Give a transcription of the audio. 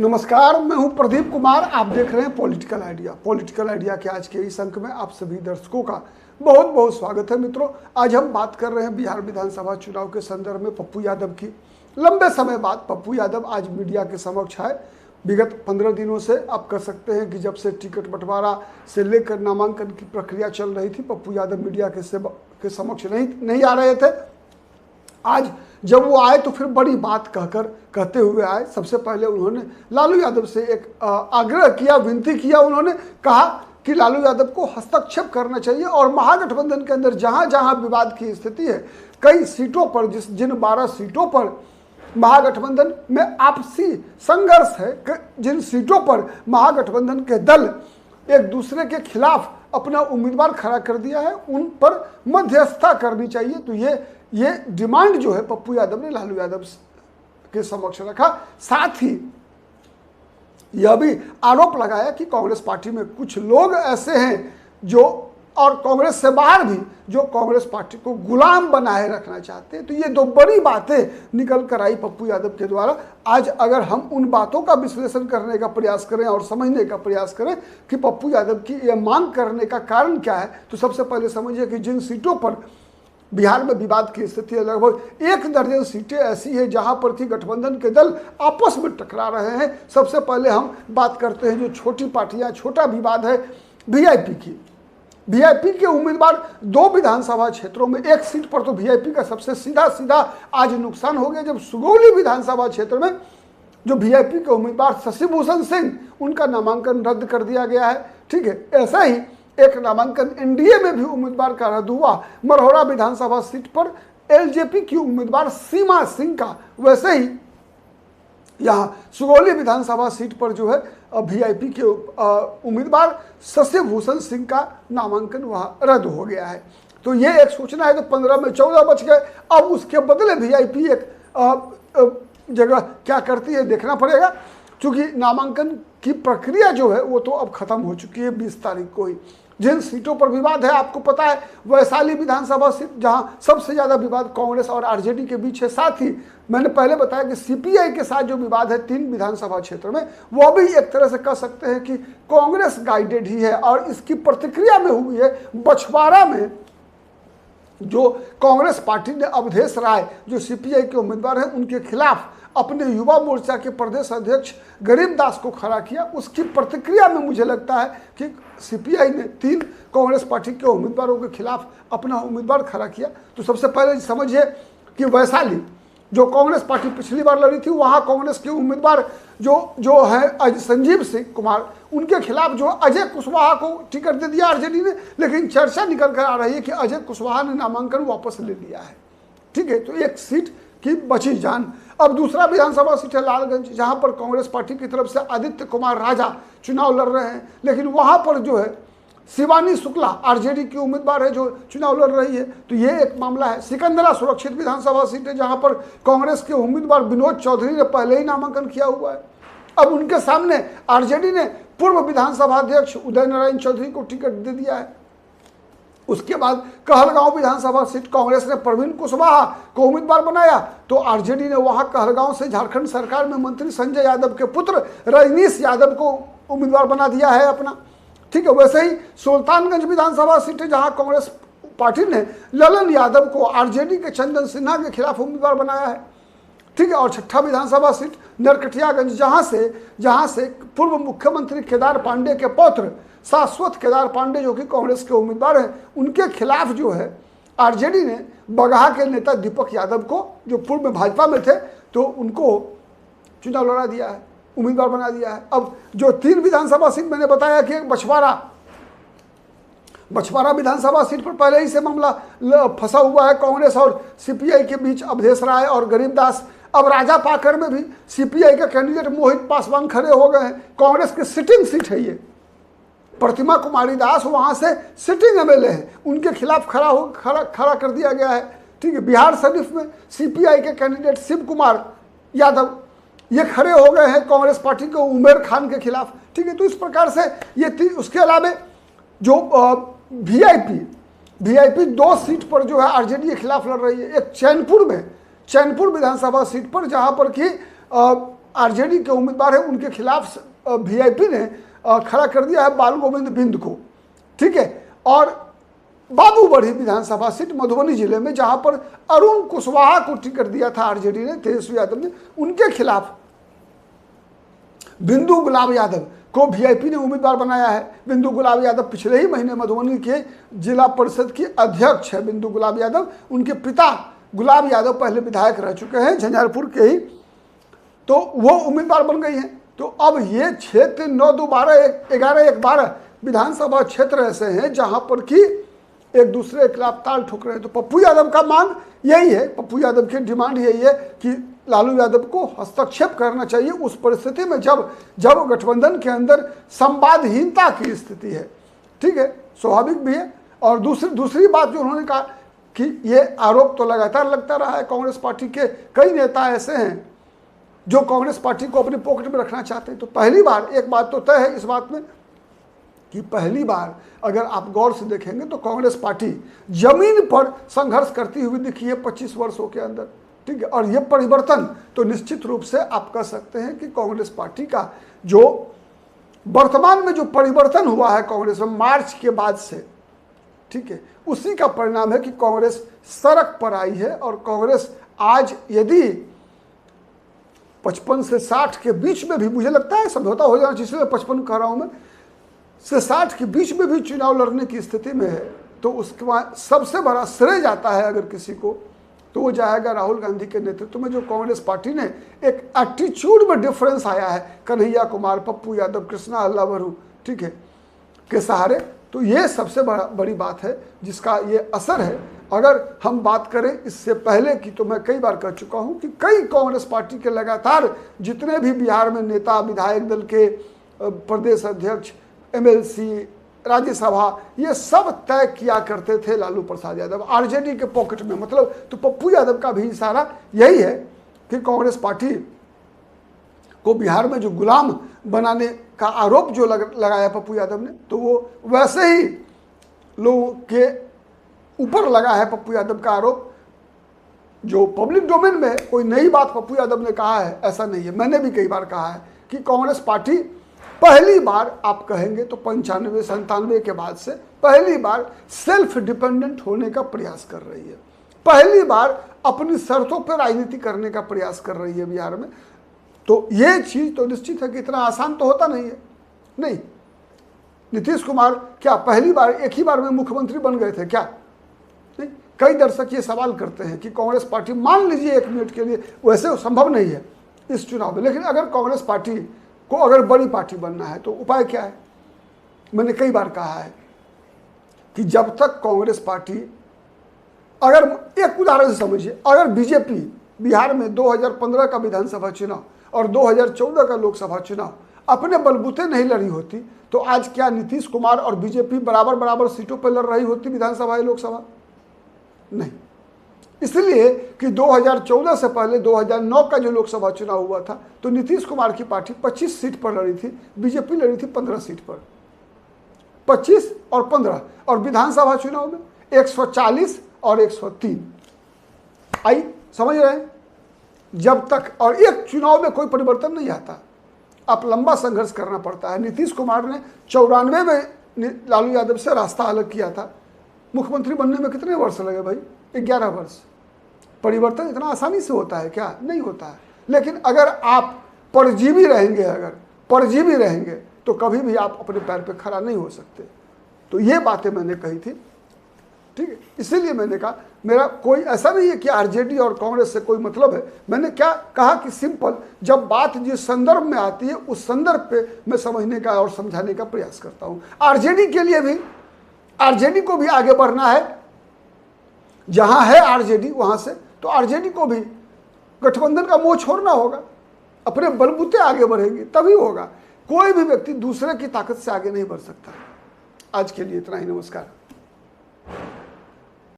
नमस्कार, मैं हूं प्रदीप कुमार। आप देख रहे हैं पॉलिटिकल आइडिया। पॉलिटिकल आइडिया के आज के इस अंक में आप सभी दर्शकों का बहुत बहुत स्वागत है। मित्रों, आज हम बात कर रहे हैं बिहार विधानसभा चुनाव के संदर्भ में पप्पू यादव की। लंबे समय बाद पप्पू यादव आज मीडिया के समक्ष आए। विगत 15 दिनों से आप कर सकते हैं कि जब से टिकट बंटवारा से लेकर नामांकन की प्रक्रिया चल रही थी, पप्पू यादव मीडिया के समक्ष नहीं आ रहे थे। आज जब वो आए तो फिर बड़ी बात कहते हुए आए। सबसे पहले उन्होंने लालू यादव से एक आग्रह किया, विनती किया। उन्होंने कहा कि लालू यादव को हस्तक्षेप करना चाहिए और महागठबंधन के अंदर जहां जहां विवाद की स्थिति है, कई सीटों पर जिन 12 सीटों पर महागठबंधन में आपसी संघर्ष है, जिन सीटों पर महागठबंधन के दल एक दूसरे के खिलाफ अपना उम्मीदवार खड़ा कर दिया है, उन पर मध्यस्थता करनी चाहिए। तो ये डिमांड जो है पप्पू यादव ने लालू यादव के समक्ष रखा। साथ ही यह भी आरोप लगाया कि कांग्रेस पार्टी में कुछ लोग ऐसे हैं जो, और कांग्रेस से बाहर भी, जो कांग्रेस पार्टी को गुलाम बनाए रखना चाहते हैं। तो ये दो बड़ी बातें निकल कर आई पप्पू यादव के द्वारा। आज अगर हम उन बातों का विश्लेषण करने का प्रयास करें और समझने का प्रयास करें कि पप्पू यादव की ये मांग करने का कारण क्या है, तो सबसे पहले समझिए कि जिन सीटों पर बिहार में विवाद की स्थिति है, लगभग 1 दर्जन सीटें ऐसी हैं जहां पर कि गठबंधन के दल आपस में टकरा रहे हैं। सबसे पहले हम बात करते हैं जो छोटी पार्टियां, छोटा विवाद है वीआईपी की। वीआईपी के उम्मीदवार 2 विधानसभा क्षेत्रों में, एक सीट पर तो वीआईपी का सबसे सीधा आज नुकसान हो गया, जब सुगौली विधानसभा क्षेत्र में जो वीआईपी के उम्मीदवार शशिभूषण सिंह, उनका नामांकन रद्द कर दिया गया है। ठीक है, ऐसा ही एक नामांकन एनडीए में भी उम्मीदवार का रद्द हुआ। मरौरा विधानसभा सीट पर एलजेपी की उम्मीदवार सीमा सिंह का, वैसे ही यहाँ सुगौली विधानसभा सीट पर जो है वीआईपी के उम्मीदवार शशिभूषण सिंह का नामांकन वहाँ रद्द हो गया है। तो ये एक सूचना है। तो 15 में 14 बच गए। अब उसके बदले वीआईपी एक जगह क्या करती है देखना पड़ेगा, क्योंकि नामांकन की प्रक्रिया जो है वो तो अब खत्म हो चुकी है 20 तारीख को ही। जिन सीटों पर विवाद है, आपको पता है वैशाली विधानसभा सीट जहां सबसे ज्यादा विवाद कांग्रेस और आरजेडी के बीच है। साथ ही मैंने पहले बताया कि सीपीआई के साथ जो विवाद है 3 विधानसभा क्षेत्र में, वो भी एक तरह से कह सकते हैं कि कांग्रेस गाइडेड ही है। और इसकी प्रतिक्रिया में हुई है बछवाड़ा में, जो कांग्रेस पार्टी ने अवधेश राय जो सीपीआई के उम्मीदवार हैं उनके खिलाफ अपने युवा मोर्चा के प्रदेश अध्यक्ष गरीबदास को खड़ा किया। उसकी प्रतिक्रिया में मुझे लगता है कि सीपीआई ने 3 कांग्रेस पार्टी के उम्मीदवारों के खिलाफ अपना उम्मीदवार खड़ा किया। तो सबसे पहले समझिए कि वैशाली जो कांग्रेस पार्टी पिछली बार लड़ी थी, वहां कांग्रेस के उम्मीदवार जो है संजीव सिंह कुमार, उनके खिलाफ जो अजय कुशवाहा को टिकट दे दिया आरजेडी ने। लेकिन चर्चा निकल कर आ रही है कि अजय कुशवाहा ने नामांकन वापस ले लिया है। ठीक है, तो एक सीट की बची जान। अब दूसरा विधानसभा सीट है लालगंज, जहां पर कांग्रेस पार्टी की तरफ से आदित्य कुमार राजा चुनाव लड़ रहे हैं। लेकिन वहां पर जो है शिवानी शुक्ला आरजेडी की उम्मीदवार है जो चुनाव लड़ रही है। तो ये एक मामला है। सिकंदरा सुरक्षित विधानसभा सीट है जहां पर कांग्रेस के उम्मीदवार विनोद चौधरी ने पहले ही नामांकन किया हुआ है। अब उनके सामने आरजेडी ने पूर्व विधानसभा अध्यक्ष उदय नारायण चौधरी को टिकट दे दिया है। उसके बाद कहलगांव विधानसभा सीट कांग्रेस ने प्रवीण कुशवाहा को उम्मीदवार बनाया, तो आरजेडी ने वहां कहलगांव से झारखंड सरकार में मंत्री संजय यादव के पुत्र रजनीश यादव को उम्मीदवार बना दिया है अपना। ठीक है, वैसे ही सुल्तानगंज विधानसभा सीट है जहां कांग्रेस पार्टी ने ललन यादव को आरजेडी के चंदन सिन्हा के खिलाफ उम्मीदवार बनाया है। ठीक है, और 6ठा विधानसभा सीट नरकटियागंज, जहां से पूर्व मुख्यमंत्री केदार पांडे के पौत्र शाश्वत केदार पांडे जो कि कांग्रेस के उम्मीदवार हैं, उनके खिलाफ जो है आरजेडी ने बगहा के नेता दीपक यादव को, जो पूर्व में भाजपा में थे, तो उनको चुनाव लड़ा दिया है, उम्मीदवार बना दिया है। अब जो 3 विधानसभा सीट मैंने बताया कि एक बछवाड़ा विधानसभा सीट पर पहले ही से मामला फंसा हुआ है कांग्रेस और सीपीआई के बीच, अवधेश राय और गरीबदास। अब राजा पाकर में भी सीपीआई के कैंडिडेट मोहित पासवान खड़े हो गए हैं। कांग्रेस की सिटिंग सीट है ये। प्रतिमा कुमारी दास वहां से सिटिंग एमएलए है, उनके खिलाफ खड़ा कर दिया गया है। ठीक है, बिहार शरीफ में सीपीआई के कैंडिडेट शिव कुमार यादव ये खड़े हो गए हैं कांग्रेस पार्टी के उमेर खान के खिलाफ। ठीक है, तो इस प्रकार से ये उसके अलावा जो वीआईपी 2 सीट पर जो है आरजेडी के खिलाफ लड़ रही है। एक चैनपुर विधानसभा सीट पर, जहां पर कि आरजेडी के उम्मीदवार हैं उनके खिलाफ वीआईपी ने खड़ा कर दिया है बाल गोविंद बिंद को, ठीक है। और बाबूबढ़ी विधानसभा सीट मधुबनी जिले में जहां पर अरुण कुशवाहा को टिकट दिया था आरजेडी ने, तेजस्वी यादव ने, उनके खिलाफ बिंदु गुलाब यादव को वीआईपी ने उम्मीदवार बनाया है। बिंदु गुलाब यादव पिछले ही महीने मधुबनी के जिला परिषद की अध्यक्ष है बिंदु गुलाब यादव। उनके पिता गुलाब यादव पहले विधायक रह चुके हैं झंझारपुर के ही, तो वो उम्मीदवार बन गई हैं। तो अब ये क्षेत्र 9, 2, 12, 11, 12 विधानसभा क्षेत्र ऐसे हैं जहां पर कि एक दूसरे के खिलाफ ताल ठोक रहे हैं। तो पप्पू यादव का मांग यही है, पप्पू यादव की डिमांड यही है कि लालू यादव को हस्तक्षेप करना चाहिए उस परिस्थिति में जब गठबंधन के अंदर संवादहीनता की स्थिति है, ठीक है, स्वाभाविक भी है। और दूसरी बात जो उन्होंने कहा कि ये आरोप तो लगातार लगता रहा है, कांग्रेस पार्टी के कई नेता ऐसे हैं जो कांग्रेस पार्टी को अपनी पॉकेट में रखना चाहते हैं। तो पहली बार एक बात तो तय है इस बात में कि पहली बार अगर आप गौर से देखेंगे तो कांग्रेस पार्टी जमीन पर संघर्ष करती हुई दिखी है 25 वर्षों के अंदर, ठीक है। और ये परिवर्तन तो निश्चित रूप से आप कह सकते हैं कि कांग्रेस पार्टी का जो वर्तमान में जो परिवर्तन हुआ है कांग्रेस में मार्च के बाद से, ठीक है, उसी का परिणाम है कि कांग्रेस सड़क पर आई है। और कांग्रेस आज यदि 55 से 60 के बीच में भी, मुझे लगता है समझौता हो जाना चाहिए, 55 कह रहा हूं मैं, से 60 के बीच में भी चुनाव लड़ने की स्थिति में है, तो उसके बाद सबसे बड़ा श्रेय जाता है अगर किसी को, तो वो जाएगा राहुल गांधी के नेतृत्व में जो कांग्रेस पार्टी ने एक एटीट्यूड में डिफरेंस आया है कन्हैया कुमार, पप्पू यादव, कृष्णा अल्लावरू, ठीक है, के सहारे। तो ये सबसे बड़ी बात है जिसका ये असर है। अगर हम बात करें इससे पहले की, तो मैं कई बार कह चुका हूं कि कई कांग्रेस पार्टी के लगातार जितने भी बिहार में नेता, विधायक दल के प्रदेश अध्यक्ष, एमएलसी, राज्यसभा, ये सब तय किया करते थे लालू प्रसाद यादव आरजेडी के पॉकेट में। मतलब तो पप्पू यादव का भी इशारा यही है कि कांग्रेस पार्टी को बिहार में जो गुलाम बनाने का आरोप जो लगाया पप्पू यादव ने, तो वो वैसे ही लोगों के ऊपर लगा है पप्पू यादव का आरोप। जो पब्लिक डोमेन में कोई नई बात पप्पू यादव ने कहा है ऐसा नहीं है, मैंने भी कई बार कहा है कि कांग्रेस पार्टी पहली बार आप कहेंगे तो 95-97 के बाद से पहली बार सेल्फ डिपेंडेंट होने का प्रयास कर रही है, पहली बार अपनी शर्तों पर राजनीति करने का प्रयास कर रही है बिहार में। तो ये चीज तो निश्चित है कि इतना आसान तो होता नहीं है। नहीं, नीतीश कुमार क्या पहली बार एक ही बार में मुख्यमंत्री बन गए थे क्या? नहीं। कई दर्शक ये सवाल करते हैं कि कांग्रेस पार्टी, मान लीजिए 1 मिनट के लिए, वैसे संभव नहीं है इस चुनाव में, लेकिन अगर कांग्रेस पार्टी को अगर बड़ी पार्टी बनना है तो उपाय क्या है? मैंने कई बार कहा है कि जब तक कांग्रेस पार्टी, अगर एक उदाहरण से समझिए, अगर बीजेपी बिहार में 2015 का विधानसभा चुनाव और 2014 का लोकसभा चुनाव अपने बलबूते नहीं लड़ी होती, तो आज क्या नीतीश कुमार और बीजेपी बराबर सीटों पर लड़ रही होती विधानसभा या लोकसभा? नहीं। इसलिए कि 2014 से पहले 2009 का जो लोकसभा चुनाव हुआ था तो नीतीश कुमार की पार्टी 25 सीट पर लड़ी थी, बीजेपी लड़ी थी 15 सीट पर, 25 और 15। और विधानसभा चुनाव में 140 और 103 आई, समझ रहे हैं? जब तक, और एक चुनाव में कोई परिवर्तन नहीं आता, आप लंबा संघर्ष करना पड़ता है। नीतीश कुमार ने 94 में लालू यादव से रास्ता अलग किया था, मुख्यमंत्री बनने में कितने वर्ष लगे भाई? 11 वर्ष। परिवर्तन इतना आसानी से होता है क्या? नहीं होता है। लेकिन अगर आप परजीवी रहेंगे तो कभी भी आप अपने पैर पे खड़ा नहीं हो सकते। तो ये बातें मैंने कही थी, ठीक है। इसीलिए मैंने कहा मेरा कोई ऐसा नहीं है कि आरजेडी और कांग्रेस से कोई मतलब है। मैंने क्या कहा कि सिंपल, जब बात जिस संदर्भ में आती है उस संदर्भ पे मैं समझने का और समझाने का प्रयास करता हूं। आरजेडी के लिए भी, आरजेडी को भी आगे बढ़ना है, जहां है आरजेडी वहां से, तो आरजेडी को भी गठबंधन का मोह छोड़ना होगा, अपने बलबूते आगे बढ़ेंगे तभी होगा। कोई भी व्यक्ति दूसरे की ताकत से आगे नहीं बढ़ सकता। आज के लिए इतना ही, नमस्कार।